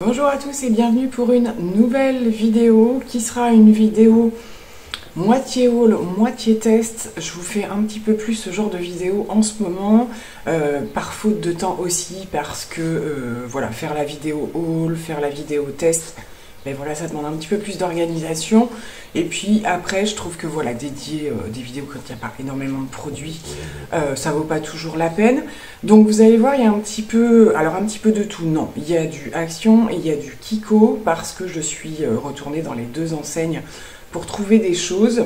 Bonjour à tous et bienvenue pour une nouvelle vidéo qui sera une vidéo moitié haul, moitié test. Je vous fais un petit peu plus ce genre de vidéo en ce moment, par faute de temps aussi, parce que voilà, faire la vidéo haul, faire la vidéo test, ben voilà, ça demande un petit peu plus d'organisation. Et puis après, je trouve que voilà, dédier des vidéos quand il n'y a pas énormément de produits, ça vaut pas toujours la peine. Donc vous allez voir, il y a un petit peu, alors un petit peu de tout. Non, il y a du Action et il y a du Kiko parce que je suis retournée dans les deux enseignes pour trouver des choses.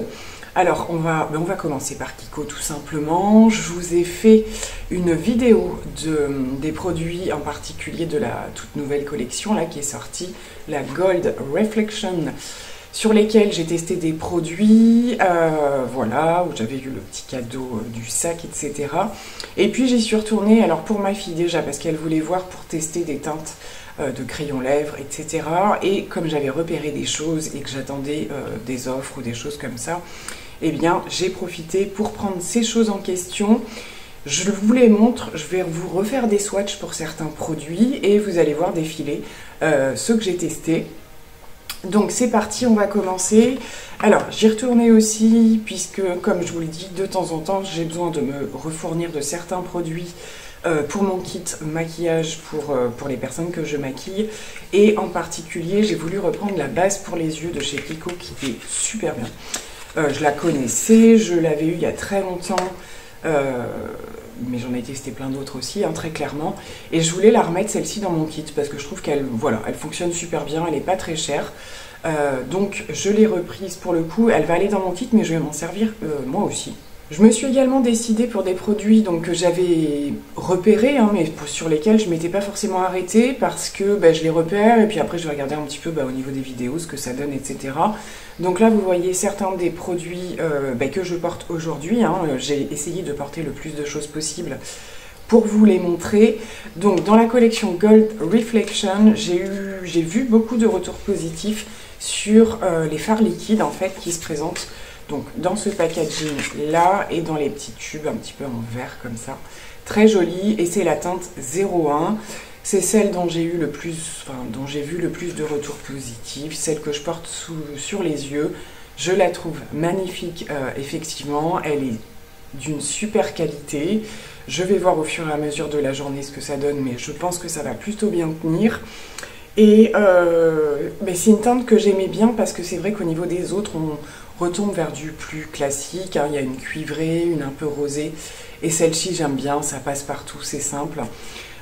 Alors on va commencer par Kiko tout simplement. Je vous ai fait une vidéo des produits en particulier de la toute nouvelle collection là qui est sortie, la Gold Reflection, sur lesquels j'ai testé des produits, voilà, où j'avais eu le petit cadeau du sac, etc. Et puis j'y suis retournée, alors pour ma fille déjà, parce qu'elle voulait voir pour tester des teintes de crayon lèvres, etc. Et comme j'avais repéré des choses et que j'attendais des offres ou des choses comme ça, eh bien j'ai profité pour prendre ces choses en question. Je vous les montre, je vais vous refaire des swatchs pour certains produits et vous allez voir défiler ceux que j'ai testés. Donc c'est parti, on va commencer. Alors j'y retournais aussi puisque comme je vous le dis, de temps en temps j'ai besoin de me refournir de certains produits pour mon kit maquillage pour les personnes que je maquille. Et en particulier j'ai voulu reprendre la base pour les yeux de chez Kiko qui est super bien. Je la connaissais, je l'avais eu il y a très longtemps. Mais j'en ai testé plein d'autres aussi, hein, très clairement. Et je voulais la remettre celle-ci dans mon kit parce que je trouve qu'elle voilà, elle fonctionne super bien, elle n'est pas très chère. Donc je l'ai reprise pour le coup, elle va aller dans mon kit mais je vais m'en servir moi aussi. Je me suis également décidée pour des produits donc, que j'avais repérés, hein, mais sur lesquels je ne m'étais pas forcément arrêtée parce que je les repère et puis après je vais regarder un petit peu au niveau des vidéos ce que ça donne, etc. Donc là vous voyez certains des produits que je porte aujourd'hui, hein. J'ai essayé de porter le plus de choses possible pour vous les montrer. Donc dans la collection Gold Reflection, j'ai vu beaucoup de retours positifs sur les fards liquides en fait qui se présentent donc dans ce packaging là et dans les petits tubes un petit peu en verre comme ça. Très joli et c'est la teinte 01. C'est celle dont j'ai eu le plus, dont j'ai vu le plus de retours positifs, celle que je porte sur les yeux. Je la trouve magnifique, effectivement, elle est d'une super qualité. Je vais voir au fur et à mesure de la journée ce que ça donne, mais je pense que ça va plutôt bien tenir. Et c'est une teinte que j'aimais bien parce que c'est vrai qu'au niveau des autres, on retombe vers du plus classique, hein. Il y a une cuivrée, une un peu rosée, et celle-ci j'aime bien, ça passe partout, c'est simple.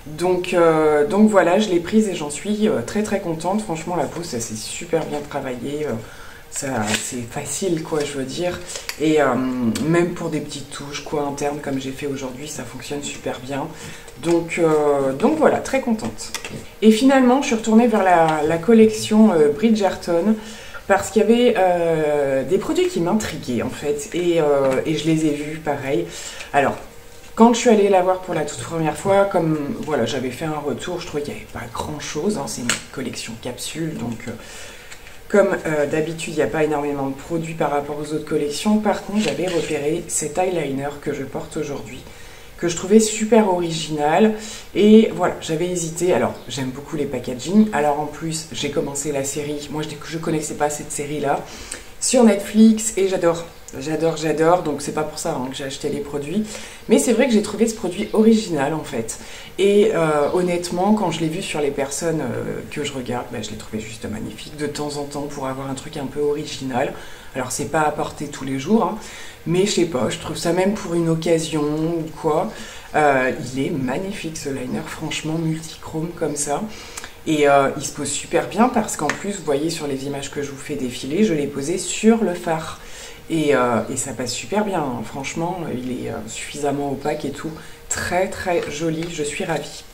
Donc voilà, je l'ai prise et j'en suis très très contente. Franchement la peau ça s'est super bien travaillé, c'est facile quoi je veux dire. Et même pour des petites touches quoi internes comme j'ai fait aujourd'hui, ça fonctionne super bien. Donc voilà, très contente. Et finalement je suis retournée vers la collection Bridgerton parce qu'il y avait des produits qui m'intriguaient en fait et je les ai vus pareil. Alors quand je suis allée la voir pour la toute première fois, comme voilà, j'avais fait un retour, je trouvais qu'il n'y avait pas grand chose, hein, c'est une collection capsule, donc comme d'habitude il n'y a pas énormément de produits par rapport aux autres collections. Par contre j'avais repéré cet eyeliner que je porte aujourd'hui, que je trouvais super original, et voilà, j'avais hésité. Alors j'aime beaucoup les packaging, alors en plus j'ai commencé la série, moi je ne connaissais pas cette série là, sur Netflix, et j'adore, donc c'est pas pour ça hein, que j'ai acheté les produits, mais c'est vrai que j'ai trouvé ce produit original en fait, et honnêtement quand je l'ai vu sur les personnes que je regarde, je l'ai trouvé juste magnifique de temps en temps pour avoir un truc un peu original. Alors c'est pas à porter tous les jours, hein, mais je sais pas, je trouve ça même pour une occasion ou quoi, il est magnifique ce liner, franchement multichrome comme ça. Et il se pose super bien parce qu'en plus, vous voyez sur les images que je vous fais défiler, je l'ai posé sur le fard. Et ça passe super bien, hein. Franchement, il est suffisamment opaque et tout. Très très joli, je suis ravie.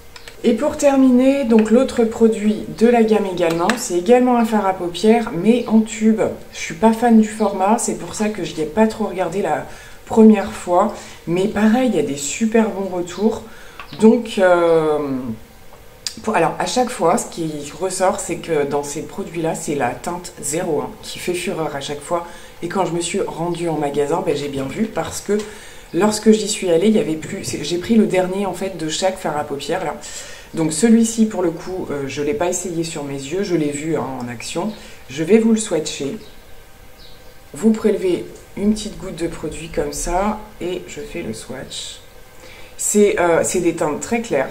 Et pour terminer, donc l'autre produit de la gamme également, c'est également un fard à paupières, mais en tube. Je suis pas fan du format, c'est pour ça que je n'y ai pas trop regardé la première fois. Mais pareil, il y a des super bons retours. Donc... alors à chaque fois ce qui ressort c'est que dans ces produits là c'est la teinte 01 qui fait fureur à chaque fois, et quand je me suis rendue en magasin j'ai bien vu parce que lorsque j'y suis allée il y avait plus, j'ai pris le dernier en fait de chaque fard à paupières là, Donc celui-ci, pour le coup, je ne l'ai pas essayé sur mes yeux, je l'ai vu hein, en action. Je vais vous le swatcher. Vous prélevez une petite goutte de produit comme ça et je fais le swatch. C'est des teintes très claires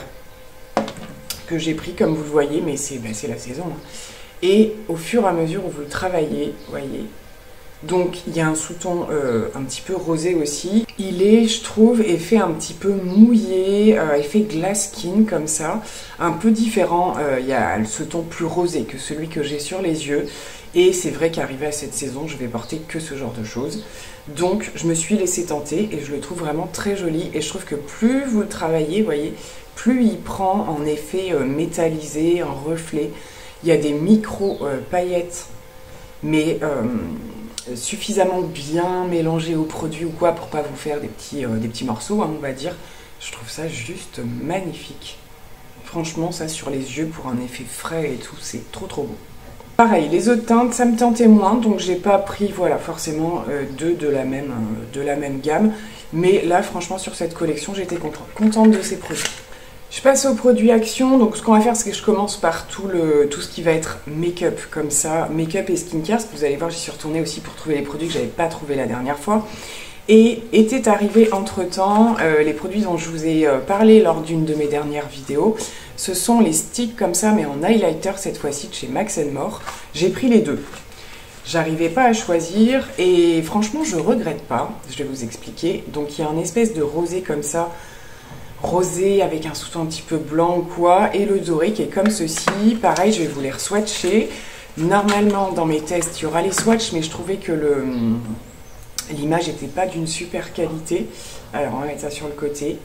que j'ai pris comme vous le voyez, mais c'est la saison. Hein. Et au fur et à mesure où vous le travaillez, vous voyez, donc il y a un sous-ton un petit peu rosé aussi. Il est, je trouve, effet un petit peu mouillé, effet glass skin comme ça, un peu différent. Il y a ce ton plus rosé que celui que j'ai sur les yeux. Et c'est vrai qu'arrivé à cette saison, je vais porter que ce genre de choses. Donc je me suis laissée tenter et je le trouve vraiment très joli. Et je trouve que plus vous le travaillez, vous voyez, plus il prend en effet métallisé, en reflet. Il y a des micro paillettes, mais suffisamment bien mélangées au produit ou quoi pour pas vous faire des petits morceaux, hein, on va dire. Je trouve ça juste magnifique. Franchement, ça sur les yeux pour un effet frais et tout, c'est trop trop beau. Pareil, les autres teintes, ça me tentait moins, donc j'ai pas pris voilà, forcément deux de la même gamme. Mais là, franchement, sur cette collection, j'étais contente de ces produits. Je passe aux produits Action. Donc ce qu'on va faire, c'est que je commence par tout ce qui va être make-up, comme ça, make-up et skincare. Parce que vous allez voir, j'y suis retournée aussi pour trouver les produits que j'avais pas trouvé la dernière fois. Et étaient arrivés entre-temps les produits dont je vous ai parlé lors d'une de mes dernières vidéos. Ce sont les sticks comme ça, mais en highlighter cette fois-ci de chez Max & More. J'ai pris les deux. J'arrivais pas à choisir et franchement, je regrette pas. Je vais vous expliquer. Donc il y a un espèce de rosé comme ça, rosé avec un sous-ton un petit peu blanc ou quoi, et le doré qui est comme ceci. Pareil, je vais vous les swatcher. Normalement, dans mes tests, il y aura les swatchs, mais je trouvais que l'image n'était pas d'une super qualité. Alors, on va mettre ça sur le côté.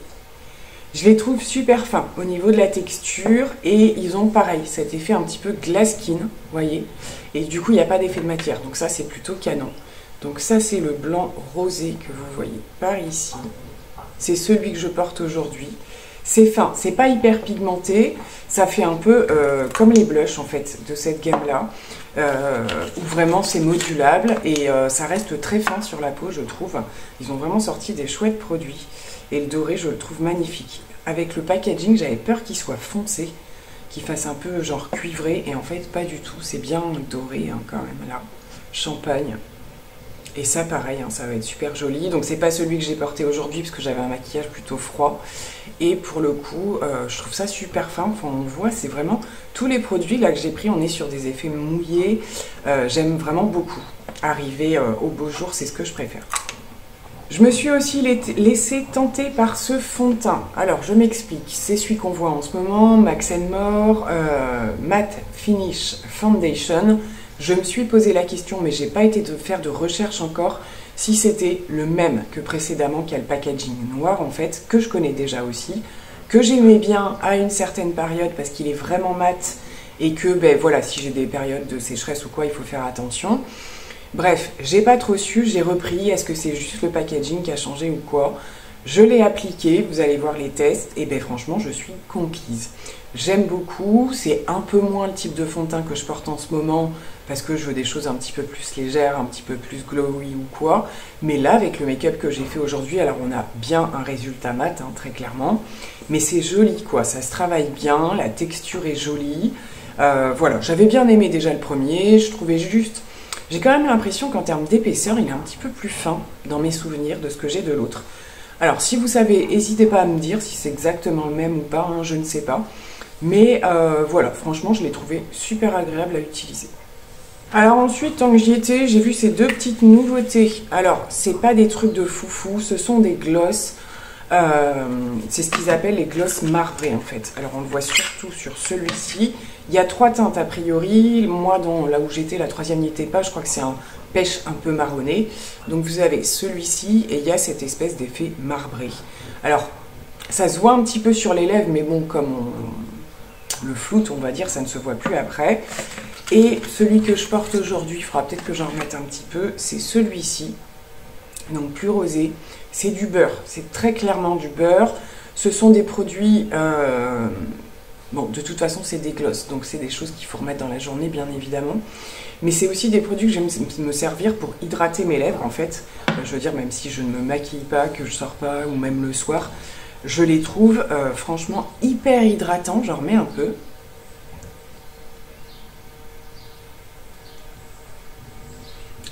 Je les trouve super fins au niveau de la texture et ils ont pareil, cet effet un petit peu glass skin, vous voyez. Et du coup, il n'y a pas d'effet de matière, donc ça, c'est plutôt canon. Donc ça, c'est le blanc rosé que vous voyez par ici. C'est celui que je porte aujourd'hui. C'est fin, c'est pas hyper pigmenté, ça fait un peu comme les blushs en fait de cette gamme-là, où vraiment c'est modulable et ça reste très fin sur la peau, je trouve. Ils ont vraiment sorti des chouettes produits. Et le doré, je le trouve magnifique. Avec le packaging, j'avais peur qu'il soit foncé, qu'il fasse un peu genre cuivré. Et en fait, pas du tout. C'est bien doré hein, quand même là. Champagne. Et ça, pareil, hein, ça va être super joli. Donc, c'est pas celui que j'ai porté aujourd'hui parce que j'avais un maquillage plutôt froid. Et pour le coup, je trouve ça super fin. Enfin, on voit, c'est vraiment tous les produits là que j'ai pris, on est sur des effets mouillés. J'aime vraiment beaucoup. Arriver au beau jour, c'est ce que je préfère. Je me suis aussi laissée tenter par ce fond de teint. Alors, je m'explique. C'est celui qu'on voit en ce moment, Max & More Matte Finish Foundation. Je me suis posé la question, mais j'ai pas été faire de recherche encore, si c'était le même que précédemment, qui a le packaging noir en fait, que je connais déjà aussi, que j'aimais bien à une certaine période parce qu'il est vraiment mat et que, ben voilà, si j'ai des périodes de sécheresse ou quoi, il faut faire attention. Bref, j'ai pas trop su, j'ai repris, est-ce que c'est juste le packaging qui a changé ou quoi? Je l'ai appliqué, vous allez voir les tests, et ben franchement, je suis conquise. J'aime beaucoup, c'est un peu moins le type de fond de teint que je porte en ce moment, parce que je veux des choses un petit peu plus légères, un petit peu plus glowy ou quoi. Mais là, avec le make-up que j'ai fait aujourd'hui, alors on a bien un résultat mat, hein, très clairement. Mais c'est joli, quoi, ça se travaille bien, la texture est jolie. Voilà, j'avais bien aimé déjà le premier, je trouvais juste... J'ai quand même l'impression qu'en termes d'épaisseur, il est un petit peu plus fin dans mes souvenirs de ce que j'ai de l'autre. Alors, si vous savez, n'hésitez pas à me dire si c'est exactement le même ou pas, hein, je ne sais pas. Mais voilà, franchement, je l'ai trouvé super agréable à utiliser. Alors ensuite, tant que j'y étais, j'ai vu ces deux petites nouveautés. Alors, c'est pas des trucs de foufou, ce sont des glosses. C'est ce qu'ils appellent les glosses marbrées en fait. Alors on le voit surtout sur celui-ci. Il y a 3 teintes a priori. Moi, là où j'étais, la troisième n'y était pas. Je crois que c'est un pêche un peu marronné. Donc vous avez celui-ci et il y a cette espèce d'effet marbré. Alors, ça se voit un petit peu sur les lèvres, mais bon, comme le floute, on va dire, ça ne se voit plus après. Et celui que je porte aujourd'hui, il faudra peut-être que j'en remette un petit peu, c'est celui-ci. Donc plus rosé, c'est du beurre, c'est très clairement du beurre. Ce sont des produits, bon de toute façon c'est des glosses, donc c'est des choses qu'il faut remettre dans la journée bien évidemment. Mais c'est aussi des produits que j'aime me servir pour hydrater mes lèvres en fait. Je veux dire, même si je ne me maquille pas, que je sors pas, ou même le soir, Je les trouve franchement hyper hydratants, j'en remets un peu.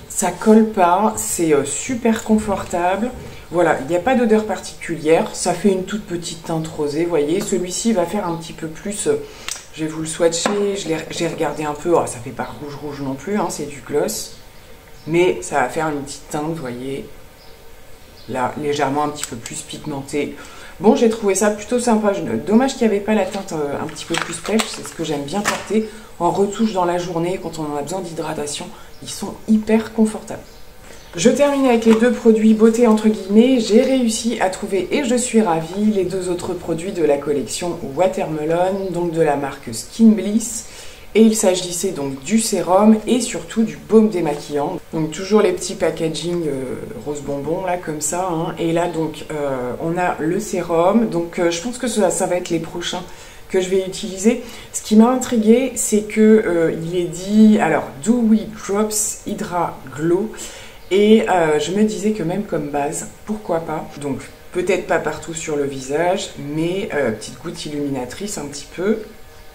Ça colle pas, c'est super confortable. Voilà, il n'y a pas d'odeur particulière, ça fait une toute petite teinte rosée, vous voyez. Celui-ci va faire un petit peu plus, je vais vous le swatcher, j'ai regardé un peu, oh, ça fait pas rouge non plus, hein, c'est du gloss. Mais ça va faire une petite teinte, vous voyez, là, légèrement un petit peu plus pigmentée. Bon, j'ai trouvé ça plutôt sympa. Dommage qu'il n'y avait pas la teinte un petit peu plus pêche, c'est ce que j'aime bien porter en retouche dans la journée quand on en a besoin d'hydratation. Ils sont hyper confortables. Je termine avec les deux produits beauté entre guillemets. J'ai réussi à trouver, et je suis ravie, les deux autres produits de la collection Watermelon, donc de la marque Skin Bliss. Et il s'agissait donc du sérum et surtout du baume démaquillant. Donc toujours les petits packaging rose bonbon là comme ça. Hein. Et là donc on a le sérum. Donc je pense que ça va être les prochains que je vais utiliser. Ce qui m'a intriguée, c'est que il est dit alors Dewy Drops Hydra Glow. Et je me disais que même comme base, pourquoi pas. Donc peut-être pas partout sur le visage, mais petite goutte illuminatrice un petit peu.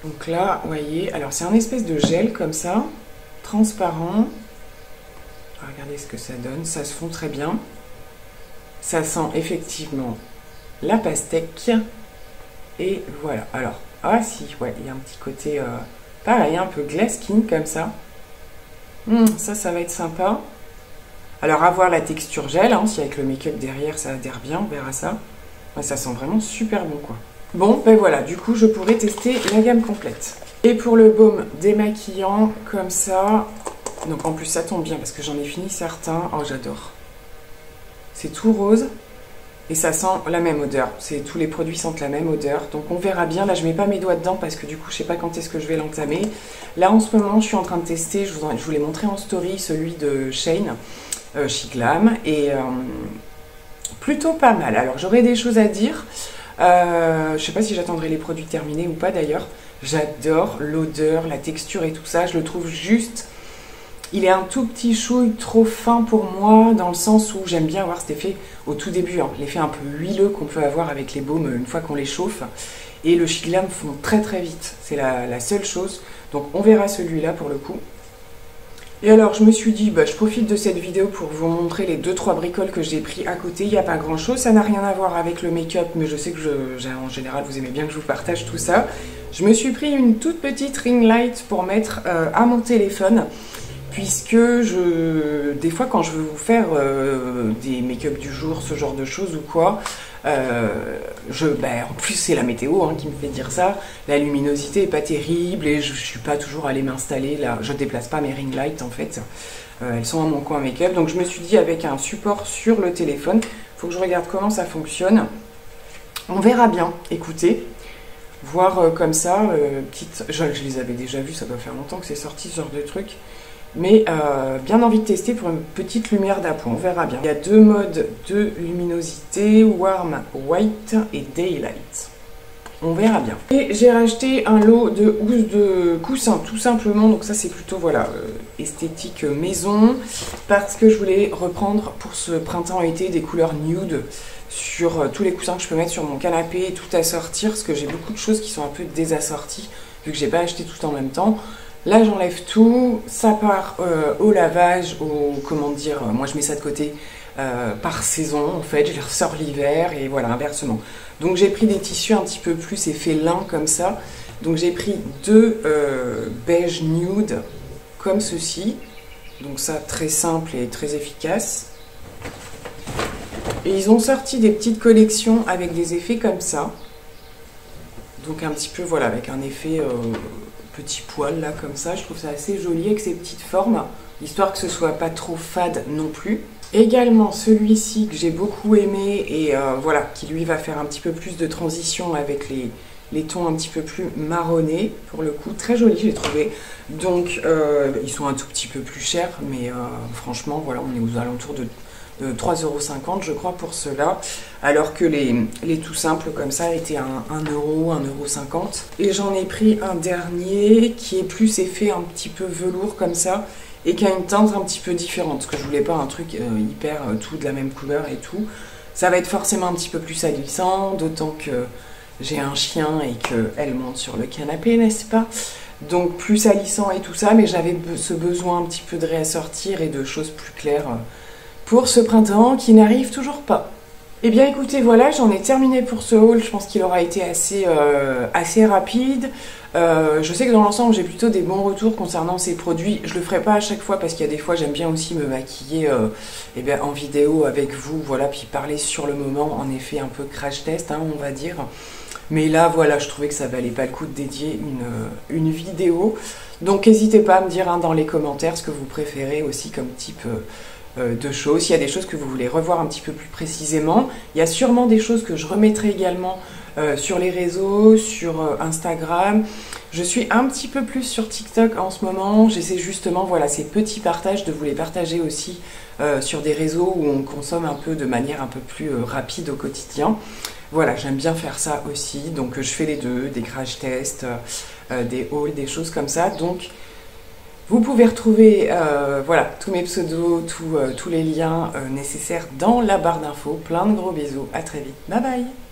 Donc là, vous voyez, alors c'est un espèce de gel comme ça, transparent. Regardez ce que ça donne, ça se fond très bien. Ça sent effectivement la pastèque. Et voilà, alors, ah si, ouais, il y a un petit côté, pareil, un peu glass skin comme ça. Ça va être sympa. Alors à voir la texture gel, hein, si avec le make-up derrière ça adhère bien, on verra ça. Ouais, ça sent vraiment super bon quoi. Bon, ben voilà, du coup, je pourrais tester la gamme complète. Et pour le baume démaquillant, comme ça, donc en plus, ça tombe bien parce que j'en ai fini certains. Oh, j'adore. C'est tout rose et ça sent la même odeur. Tous les produits sentent la même odeur. Donc, on verra bien. Là, je mets pas mes doigts dedans parce que du coup, je sais pas quand est-ce que je vais l'entamer. Là, en ce moment, je suis en train de tester, je vous l'ai montré en story, celui de Shane, Chic Glam. Et plutôt pas mal. Alors, j'aurais des choses à dire. Je sais pas si j'attendrai les produits terminés ou pas d'ailleurs. J'adore l'odeur, la texture et tout ça. Je le trouve juste... Il est un tout petit chouille trop fin pour moi, dans le sens où j'aime bien avoir cet effet au tout début, hein, l'effet un peu huileux qu'on peut avoir avec les baumes une fois qu'on les chauffe. Et le Chic Glam fond très très vite. C'est la seule chose. Donc on verra celui-là pour le coup. Et alors je me suis dit, je profite de cette vidéo pour vous montrer les 2-3 bricoles que j'ai pris à côté. Il n'y a pas grand chose, ça n'a rien à voir avec le make-up, mais je sais que en général vous aimez bien que je vous partage tout ça. Je me suis pris une toute petite ring light pour mettre à mon téléphone, puisque des fois quand je veux vous faire des make-up du jour, ce genre de choses ou quoi, en plus c'est la météo qui me fait dire ça, la luminosité est pas terrible et je suis pas toujours allée m'installer là, je déplace pas mes ring lights en fait, elles sont dans mon coin make-up, donc je me suis dit avec un support sur le téléphone, faut que je regarde comment ça fonctionne, on verra bien, écoutez, voir comme ça, je les avais déjà vus, ça doit faire longtemps que c'est sorti ce genre de truc. Mais bien envie de tester pour une petite lumière d'appoint, on verra bien. Il y a deux modes de luminosité, Warm White et Daylight. On verra bien. Et j'ai racheté un lot de housses de coussins, tout simplement. Donc ça c'est plutôt, voilà, esthétique maison. Parce que je voulais reprendre pour ce printemps-été des couleurs nude sur tous les coussins que je peux mettre sur mon canapé et tout assortir. Parce que j'ai beaucoup de choses qui sont un peu désassorties, vu que j'ai pas acheté tout en même temps. Là, j'enlève tout, ça part au lavage, moi je mets ça de côté par saison en fait, je les ressors l'hiver et voilà, inversement. Donc j'ai pris des tissus un petit peu plus effet lin comme ça, donc j'ai pris deux beige nude comme ceci, donc ça très simple et très efficace. Et ils ont sorti des petites collections avec des effets comme ça, donc un petit peu voilà, avec un effet... petit poil là comme ça, je trouve ça assez joli avec ces petites formes, histoire que ce soit pas trop fade non plus. Également celui-ci que j'ai beaucoup aimé et voilà, qui lui va faire un petit peu plus de transition avec les tons un petit peu plus marronnés, pour le coup, très joli j'ai trouvé. Donc ils sont un tout petit peu plus chers, mais franchement voilà, on est aux alentours de 3,50 € je crois pour ceux-là, alors que les tout simples comme ça étaient à 1 €, 1,50 €. Et j'en ai pris un dernier qui est plus effet un petit peu velours comme ça et qui a une teinte un petit peu différente, parce que je voulais pas un truc hyper tout de la même couleur et tout. Ça va être forcément un petit peu plus salissant, d'autant que j'ai un chien et qu'elle monte sur le canapé, n'est-ce pas? Donc plus salissant et tout ça, mais j'avais ce besoin un petit peu de réassortir et de choses plus claires pour ce printemps qui n'arrive toujours pas. Eh bien écoutez, voilà, j'en ai terminé pour ce haul. Je pense qu'il aura été assez rapide. Je sais que dans l'ensemble, j'ai plutôt des bons retours concernant ces produits. Je le ferai pas à chaque fois parce qu'il y a des fois, j'aime bien aussi me maquiller eh bien, en vidéo avec vous, voilà, puis parler sur le moment, en effet, un peu crash test, hein, on va dire. Mais là, voilà, je trouvais que ça valait pas le coup de dédier une vidéo. Donc n'hésitez pas à me dire hein, dans les commentaires ce que vous préférez aussi comme type de choses. S'il y a des choses que vous voulez revoir un petit peu plus précisément, il y a sûrement des choses que je remettrai également sur les réseaux, sur Instagram. Je suis un petit peu plus sur TikTok en ce moment. J'essaie justement, voilà, ces petits partages, de vous les partager aussi sur des réseaux où on consomme un peu de manière un peu plus rapide au quotidien. Voilà, j'aime bien faire ça aussi. Donc je fais les deux, des crash tests, des hauls, des choses comme ça. Donc vous pouvez retrouver voilà, tous mes pseudos, tous les liens nécessaires dans la barre d'infos. Plein de gros bisous, à très vite. Bye bye!